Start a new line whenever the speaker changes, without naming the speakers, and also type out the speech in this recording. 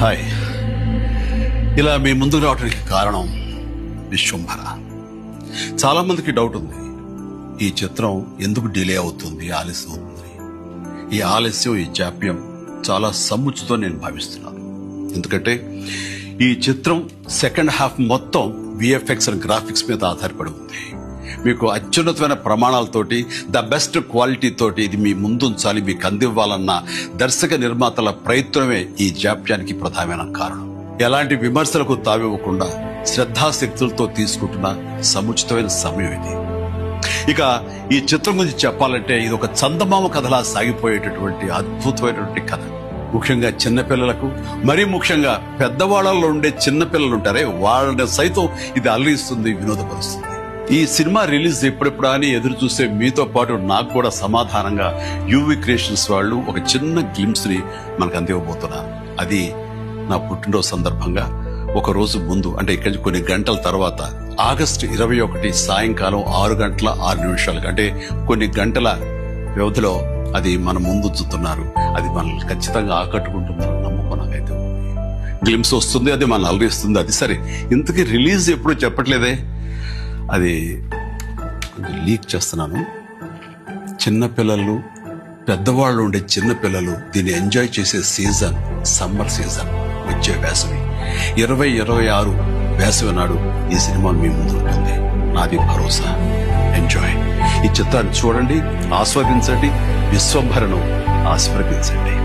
Hi, ఇలా మీ ముందుకు రావడానికి కారణం విశ్వంభర. చాలా మందికి డౌట్ ఉంది, ఈ చిత్రం ఎందుకు డిలే అవుతుంది, ఆలస్యం అవుతుంది. ఈ ఆలస్యం, ఈ జాప్యం చాలా సముచితో నేను భావిస్తున్నాను. ఎందుకంటే ఈ చిత్రం సెకండ్ హాఫ్ మొత్తం విఎఫ్ఎక్స్ అండ్ గ్రాఫిక్స్ మీద ఆధారపడి ఉంది. మీకు అత్యున్నతమైన ప్రమాణాలతోటి, ద బెస్ట్ క్వాలిటీ తోటి ఇది మీ ముందుంచాలి, మీకు అందివ్వాలన్న దర్శక నిర్మాతల ప్రయత్నమే ఈ జాప్యానికి ప్రధానమైన కారణం. ఎలాంటి విమర్శలకు తావివ్వకుండా శ్రద్ధాశక్తులతో తీసుకుంటున్న సముచితమైన సమయం ఇది. ఇక ఈ చిత్రం గురించి చెప్పాలంటే ఇది ఒక చందమామ కథలా సాగిపోయేటటువంటి అద్భుతమైనటువంటి కథ. ముఖ్యంగా చిన్నపిల్లలకు, మరీ ముఖ్యంగా పెద్దవాళ్లలో ఉండే చిన్నపిల్లలు ఉంటారే, వాళ్ళని సైతం ఇది అలరిస్తుంది, వినోదపరుస్తుంది. ఈ సినిమా రిలీజ్ ఎప్పుడెప్పుడా అని ఎదురు చూసే మీతో పాటు నాకు కూడా సమాధానంగా యూవి క్రియేషన్స్ వాళ్ళు ఒక చిన్న గ్లింప్స్ ని మనకు అందివ్వబోతున్నారు. అది నా పుట్టినరోజు సందర్భంగా ఒక రోజు ముందు, అంటే ఇక్కడి కొన్ని గంటల తర్వాత ఆగస్టు 21 సాయంకాలం 6:06 అంటే కొన్ని గంటల వ్యవధిలో అది మన ముందు ఉంచుతున్నారు. అది మనల్ని ఖచ్చితంగా ఆకట్టుకుంటుందని నమ్మకం నాకైతే ఉంది. గ్లింప్స్ వస్తుంది, అది మనల్ని అలరిస్తుంది. అది సరే, ఇంతకీ రిలీజ్ ఎప్పుడు చెప్పట్లేదే, అది లీక్ చేస్తున్నాను. చిన్నపిల్లలు, పెద్దవాళ్ళు ఉండే చిన్నపిల్లలు దీన్ని ఎంజాయ్ చేసే సీజన్ సమ్మర్ సీజన్, వచ్చే వేసవి 2026 వేసవి నాడు ఈ సినిమా మీ ముందు ఉంటుంది. నాది భరోసా. ఎంజాయ్. ఈ చిత్రాన్ని చూడండి, ఆస్వాదించండి, విశ్వంభరను ఆస్వాదించండి.